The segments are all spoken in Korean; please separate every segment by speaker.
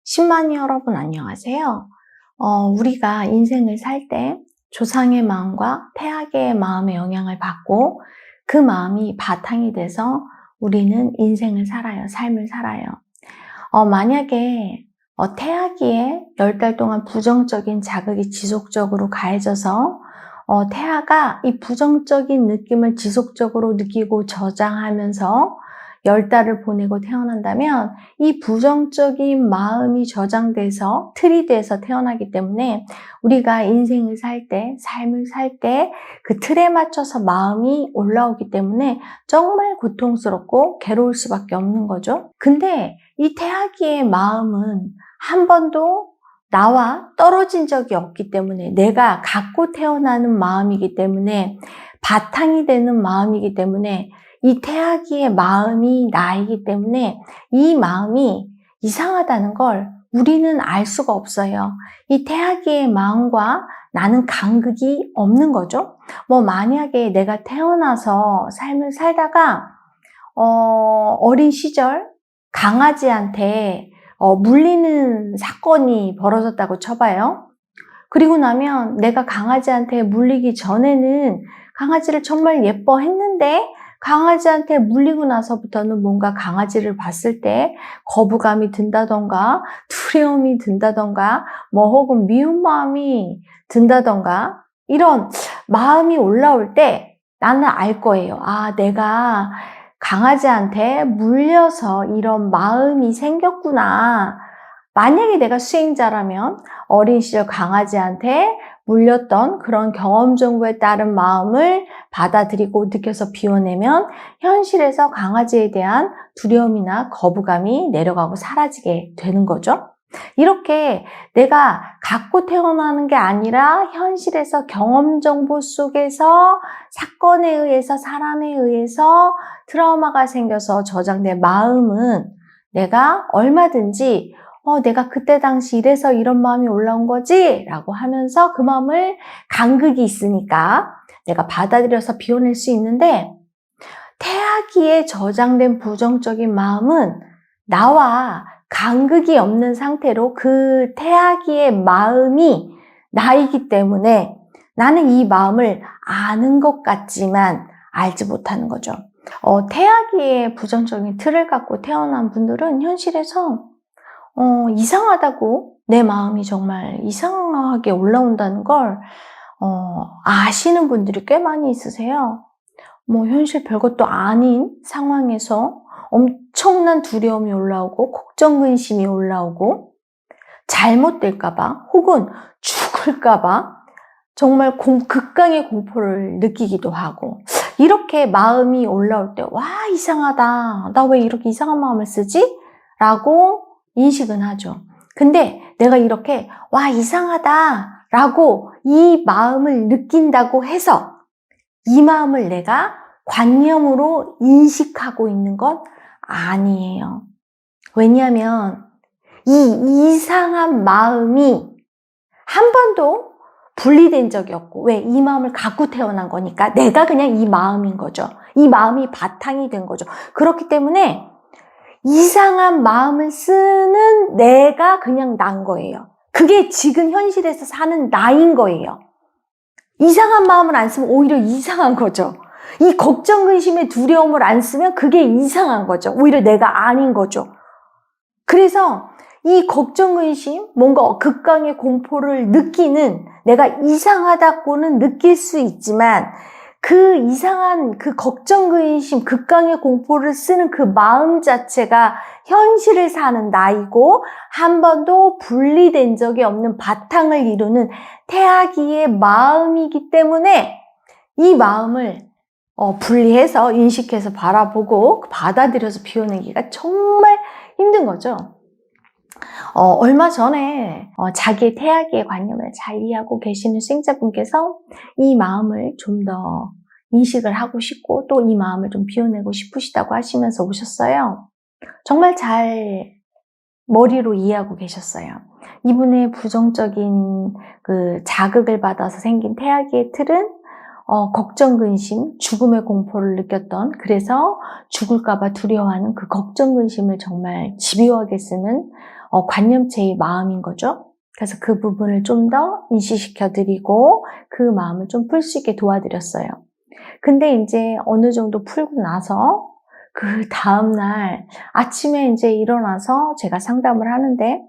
Speaker 1: 10만이 여러분 안녕하세요. 우리가 인생을 살 때 조상의 마음과 태아계의 마음의 영향을 받고 그 마음이 바탕이 돼서 우리는 인생을 살아요. 삶을 살아요. 만약에 태아기에 10달 동안 부정적인 자극이 지속적으로 가해져서 태아가 이 부정적인 느낌을 지속적으로 느끼고 저장하면서 10달을 보내고 태어난다면 이 부정적인 마음이 저장돼서 틀이 돼서 태어나기 때문에 우리가 인생을 살 때, 삶을 살 때 그 틀에 맞춰서 마음이 올라오기 때문에 정말 고통스럽고 괴로울 수밖에 없는 거죠. 근데 이 태아기의 마음은 한 번도 나와 떨어진 적이 없기 때문에 내가 갖고 태어나는 마음이기 때문에 바탕이 되는 마음이기 때문에 이 태아기의 마음이 나이기 때문에 이 마음이 이상하다는 걸 우리는 알 수가 없어요. 이 태아기의 마음과 나는 간극이 없는 거죠. 만약에 내가 태어나서 삶을 살다가 어린 시절 강아지한테 물리는 사건이 벌어졌다고 쳐봐요. 그리고 나면 내가 강아지한테 물리기 전에는 강아지를 정말 예뻐했는데 강아지한테 물리고 나서부터는 뭔가 강아지를 봤을 때 거부감이 든다던가 두려움이 든다던가 혹은 미운 마음이 든다던가 이런 마음이 올라올 때 나는 알 거예요. 내가 강아지한테 물려서 이런 마음이 생겼구나. 만약에 내가 수행자라면 어린 시절 강아지한테 물렸던 그런 경험 정보에 따른 마음을 받아들이고 느껴서 비워내면 현실에서 강아지에 대한 두려움이나 거부감이 내려가고 사라지게 되는 거죠. 이렇게 내가 갖고 태어나는 게 아니라 현실에서 경험 정보 속에서 사건에 의해서 사람에 의해서 트라우마가 생겨서 저장된 마음은 내가 얼마든지 내가 그때 당시 이래서 이런 마음이 올라온 거지? 라고 하면서 그 마음을 간극이 있으니까 내가 받아들여서 비워낼 수 있는데 태아기에 저장된 부정적인 마음은 나와 간극이 없는 상태로 그 태아기의 마음이 나이기 때문에 나는 이 마음을 아는 것 같지만 알지 못하는 거죠. 태아기의 부정적인 틀을 갖고 태어난 분들은 현실에서 이상하다고 내 마음이 정말 이상하게 올라온다는 걸 아시는 분들이 꽤 많이 있으세요. 현실 별것도 아닌 상황에서 엄청난 두려움이 올라오고 걱정, 근심이 올라오고 잘못될까봐 혹은 죽을까봐 정말 극강의 공포를 느끼기도 하고 이렇게 마음이 올라올 때 이상하다. 나 왜 이렇게 이상한 마음을 쓰지? 라고 인식은 하죠. 근데 내가 이렇게 이상하다 라고 이 마음을 느낀다고 해서 이 마음을 내가 관념으로 인식하고 있는 건 아니에요. 왜냐하면 이 이상한 마음이 한 번도 분리된 적이 없고 왜? 이 마음을 갖고 태어난 거니까 내가 그냥 이 마음인 거죠. 이 마음이 바탕이 된 거죠. 그렇기 때문에 이상한 마음을 쓰는 내가 그냥 난 거예요. 그게 지금 현실에서 사는 나인 거예요. 이상한 마음을 안 쓰면 오히려 이상한 거죠. 이 걱정, 근심의 두려움을 안 쓰면 그게 이상한 거죠. 오히려 내가 아닌 거죠. 그래서 이 걱정, 근심, 뭔가 극강의 공포를 느끼는 내가 이상하다고는 느낄 수 있지만 그 이상한 그 걱정, 근심, 극강의 공포를 쓰는 그 마음 자체가 현실을 사는 나이고 한 번도 분리된 적이 없는 바탕을 이루는 태아기의 마음이기 때문에 이 마음을 분리해서 인식해서 바라보고 받아들여서 비워내기가 정말 힘든 거죠. 얼마 전에 자기의 태아기의 관념을 잘 이해하고 계시는 수행자분께서 이 마음을 좀 더 인식을 하고 싶고 또 이 마음을 좀 비워내고 싶으시다고 하시면서 오셨어요. 정말 잘 머리로 이해하고 계셨어요. 이분의 부정적인 그 자극을 받아서 생긴 태아기의 틀은 걱정, 근심, 죽음의 공포를 느꼈던 그래서 죽을까봐 두려워하는 그 걱정, 근심을 정말 집요하게 쓰는 관념체의 마음인 거죠. 그래서 그 부분을 좀 더 인식시켜드리고 그 마음을 좀 풀 수 있게 도와드렸어요. 근데 이제 어느 정도 풀고 나서 그 다음날 아침에 이제 일어나서 제가 상담을 하는데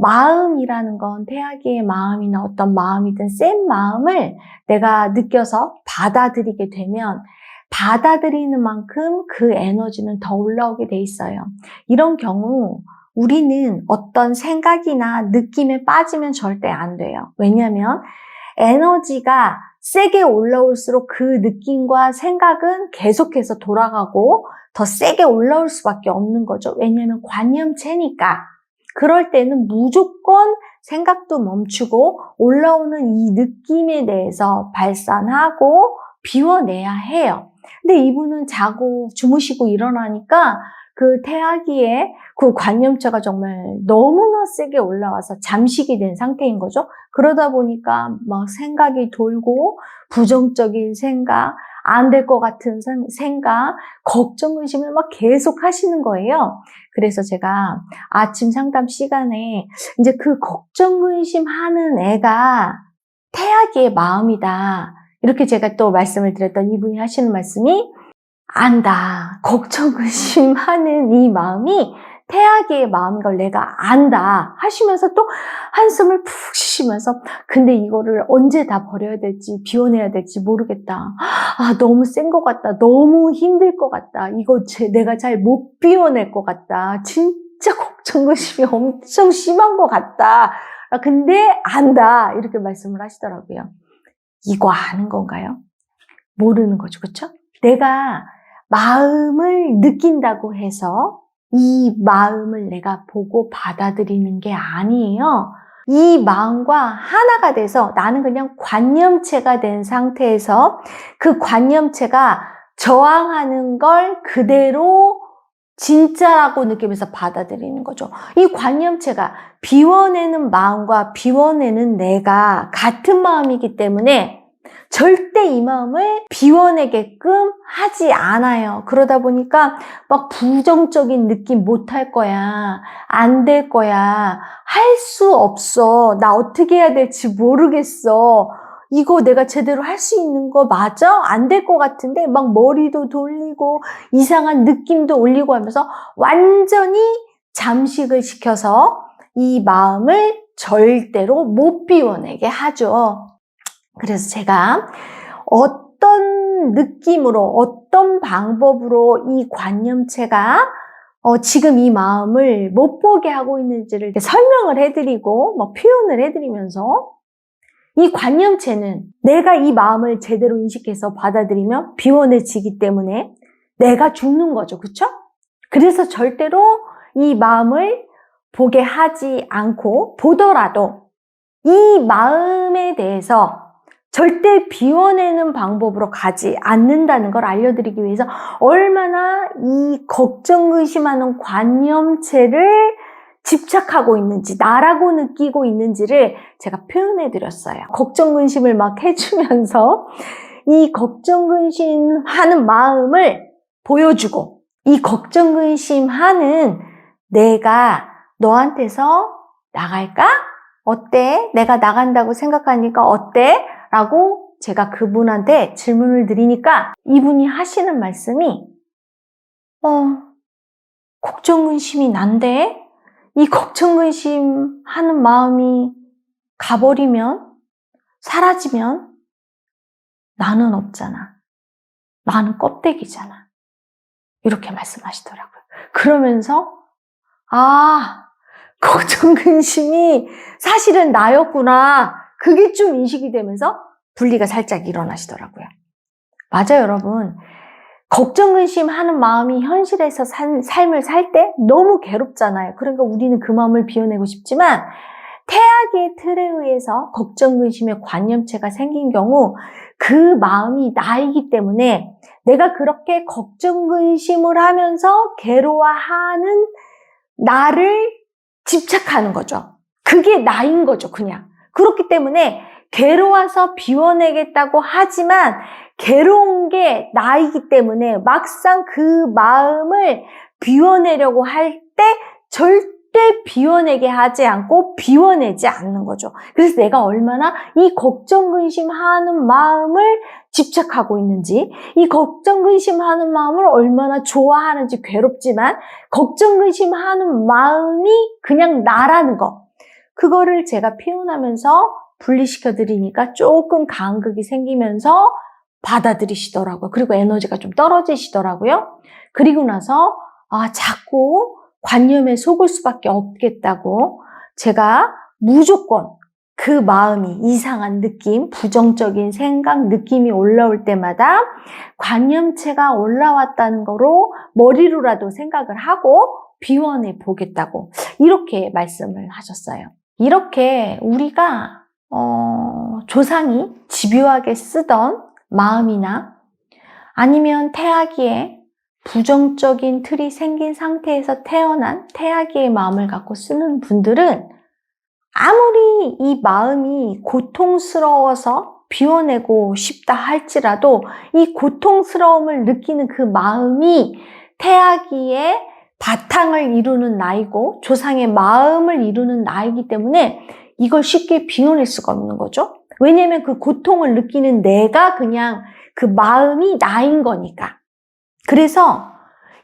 Speaker 1: 마음이라는 건 태아기의 마음이나 어떤 마음이든 센 마음을 내가 느껴서 받아들이게 되면 받아들이는 만큼 그 에너지는 더 올라오게 돼 있어요. 이런 경우 우리는 어떤 생각이나 느낌에 빠지면 절대 안 돼요. 왜냐하면 에너지가 세게 올라올수록 그 느낌과 생각은 계속해서 돌아가고 더 세게 올라올 수밖에 없는 거죠. 왜냐하면 관념체니까. 그럴 때는 무조건 생각도 멈추고 올라오는 이 느낌에 대해서 발산하고 비워내야 해요. 근데 이분은 자고 주무시고 일어나니까 그 태아기에 그 관념체가 정말 너무나 세게 올라와서 잠식이 된 상태인 거죠. 그러다 보니까 막 생각이 돌고 부정적인 생각, 안 될 것 같은 생각, 걱정, 의심을 막 계속 하시는 거예요. 그래서 제가 아침 상담 시간에 이제 그 걱정, 의심하는 애가 태아기의 마음이다. 이렇게 제가 또 말씀을 드렸던 이분이 하시는 말씀이 안다. 걱정, 의심하는 이 마음이 태아기의 마음인 걸 내가 안다 하시면서 또 한숨을 푹 쉬시면서 근데 이거를 언제 다 버려야 될지 비워내야 될지 모르겠다. 아, 너무 센 것 같다. 너무 힘들 것 같다. 이거 내가 잘 못 비워낼 것 같다. 진짜 걱정, 의심이 엄청 심한 것 같다. 근데 안다. 이렇게 말씀을 하시더라고요. 이거 아는 건가요? 모르는 거죠. 그렇죠? 내가 마음을 느낀다고 해서 이 마음을 내가 보고 받아들이는 게 아니에요. 이 마음과 하나가 돼서 나는 그냥 관념체가 된 상태에서 그 관념체가 저항하는 걸 그대로 진짜라고 느끼면서 받아들이는 거죠. 이 관념체가 비워내는 마음과 비워내는 내가 같은 마음이기 때문에 절대 이 마음을 비워내게끔 하지 않아요. 그러다 보니까 막 부정적인 느낌 못 할 거야. 안 될 거야. 할 수 없어. 나 어떻게 해야 될지 모르겠어. 이거 내가 제대로 할 수 있는 거 맞아? 안 될 것 같은데 막 머리도 돌리고 이상한 느낌도 올리고 하면서 완전히 잠식을 시켜서 이 마음을 절대로 못 비워내게 하죠. 그래서 제가 어떤 느낌으로 어떤 방법으로 이 관념체가 지금 이 마음을 못 보게 하고 있는지를 이렇게 설명을 해드리고 뭐 표현을 해드리면서 이 관념체는 내가 이 마음을 제대로 인식해서 받아들이면 비워내지기 때문에 내가 죽는 거죠. 그렇죠? 그래서 절대로 이 마음을 보게 하지 않고 보더라도 이 마음에 대해서 절대 비워내는 방법으로 가지 않는다는 걸 알려드리기 위해서 얼마나 이 걱정, 의심하는 관념체를 집착하고 있는지, 나라고 느끼고 있는지를 제가 표현해 드렸어요. 걱정, 의심을 막 해주면서 이 걱정, 의심하는 마음을 보여주고 이 걱정, 의심하는 내가 너한테서 나갈까? 어때? 내가 나간다고 생각하니까 어때? 라고 제가 그분한테 질문을 드리니까 이분이 하시는 말씀이 걱정, 의심이 난데 이 걱정, 의심하는 마음이 가버리면 사라지면 나는 없잖아. 나는 껍데기잖아. 이렇게 말씀하시더라고요. 그러면서 걱정, 근심이 사실은 나였구나. 그게 좀 인식이 되면서 분리가 살짝 일어나시더라고요. 맞아요, 여러분. 걱정, 근심하는 마음이 현실에서 삶을 살 때 너무 괴롭잖아요. 그러니까 우리는 그 마음을 비워내고 싶지만 태아기의 틀에 의해서 걱정, 근심의 관념체가 생긴 경우 그 마음이 나이기 때문에 내가 그렇게 걱정, 근심을 하면서 괴로워하는 나를 집착하는 거죠. 그게 나인 거죠, 그냥. 그렇기 때문에 괴로워서 비워내겠다고 하지만 괴로운 게 나이기 때문에 막상 그 마음을 비워내려고 할 때 절대 절대 비워내게 하지 않고 비워내지 않는 거죠. 그래서 내가 얼마나 이 걱정, 근심하는 마음을 집착하고 있는지, 이 걱정, 근심하는 마음을 얼마나 좋아하는지, 괴롭지만 걱정, 근심하는 마음이 그냥 나라는 거, 그거를 제가 표현하면서 분리시켜 드리니까 조금 간극이 생기면서 받아들이시더라고요. 그리고 에너지가 좀 떨어지시더라고요. 그리고 나서 자꾸 관념에 속을 수밖에 없겠다고 제가 무조건 그 마음이 이상한 느낌, 부정적인 생각, 느낌이 올라올 때마다 관념체가 올라왔다는 거로 머리로라도 생각을 하고 비워내 보겠다고 이렇게 말씀을 하셨어요. 이렇게 우리가 조상이 집요하게 쓰던 마음이나 아니면 태아기에 부정적인 틀이 생긴 상태에서 태어난 태아기의 마음을 갖고 쓰는 분들은 아무리 이 마음이 고통스러워서 비워내고 싶다 할지라도 이 고통스러움을 느끼는 그 마음이 태아기의 바탕을 이루는 나이고 조상의 마음을 이루는 나이기 때문에 이걸 쉽게 비워낼 수가 없는 거죠. 왜냐하면 그 고통을 느끼는 내가 그냥 그 마음이 나인 거니까. 그래서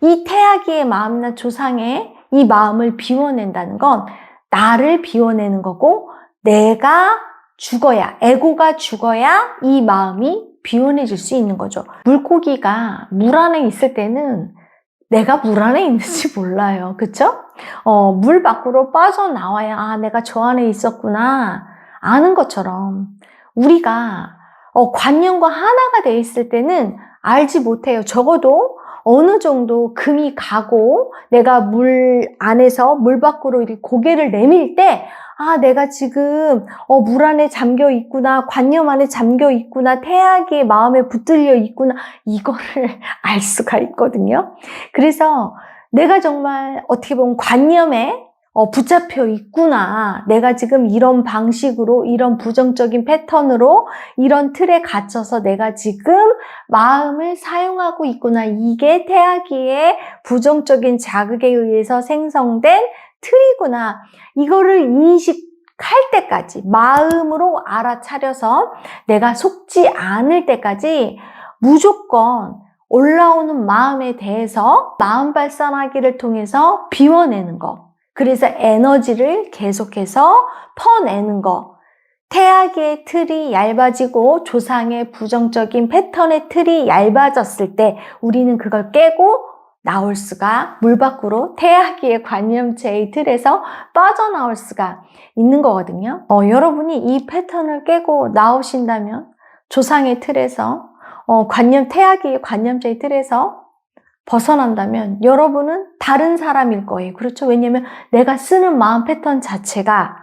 Speaker 1: 이 태아기의 마음이나 조상의 이 마음을 비워낸다는 건 나를 비워내는 거고 내가 죽어야, 에고가 죽어야 이 마음이 비워내질 수 있는 거죠. 물고기가 물 안에 있을 때는 내가 물 안에 있는지 몰라요. 그쵸? 물 밖으로 빠져나와야 내가 저 안에 있었구나 아는 것처럼 우리가 관념과 하나가 돼 있을 때는 알지 못해요. 적어도 어느 정도 금이 가고 내가 물 안에서 물 밖으로 이렇게 고개를 내밀 때 내가 지금 물 안에 잠겨 있구나, 관념 안에 잠겨 있구나, 태아기의 마음에 붙들려 있구나, 이거를 알 수가 있거든요. 그래서 내가 정말 어떻게 보면 관념에 붙잡혀 있구나, 내가 지금 이런 방식으로, 이런 부정적인 패턴으로, 이런 틀에 갇혀서 내가 지금 마음을 사용하고 있구나, 이게 태아기의 부정적인 자극에 의해서 생성된 틀이구나, 이거를 인식할 때까지 마음으로 알아차려서 내가 속지 않을 때까지 무조건 올라오는 마음에 대해서 마음 발산하기를 통해서 비워내는 거, 그래서 에너지를 계속해서 퍼내는 거, 태아기의 틀이 얇아지고 조상의 부정적인 패턴의 틀이 얇아졌을 때 우리는 그걸 깨고 나올 수가, 물 밖으로 태아기의 관념체의 틀에서 빠져나올 수가 있는 거거든요. 여러분이 이 패턴을 깨고 나오신다면 조상의 틀에서 태아기의 관념체의 틀에서 벗어난다면 여러분은 다른 사람일 거예요. 그렇죠? 왜냐하면 내가 쓰는 마음 패턴 자체가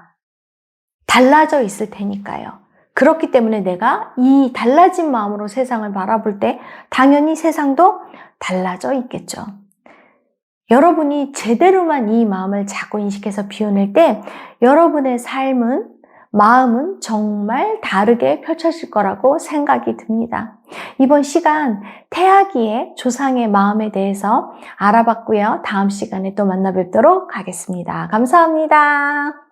Speaker 1: 달라져 있을 테니까요. 그렇기 때문에 내가 이 달라진 마음으로 세상을 바라볼 때 당연히 세상도 달라져 있겠죠. 여러분이 제대로만 이 마음을 자꾸 인식해서 비워낼 때 여러분의 삶은, 마음은 정말 다르게 펼쳐질 거라고 생각이 듭니다. 이번 시간 태아기의 조상의 마음에 대해서 알아봤고요. 다음 시간에 또 만나 뵙도록 하겠습니다. 감사합니다.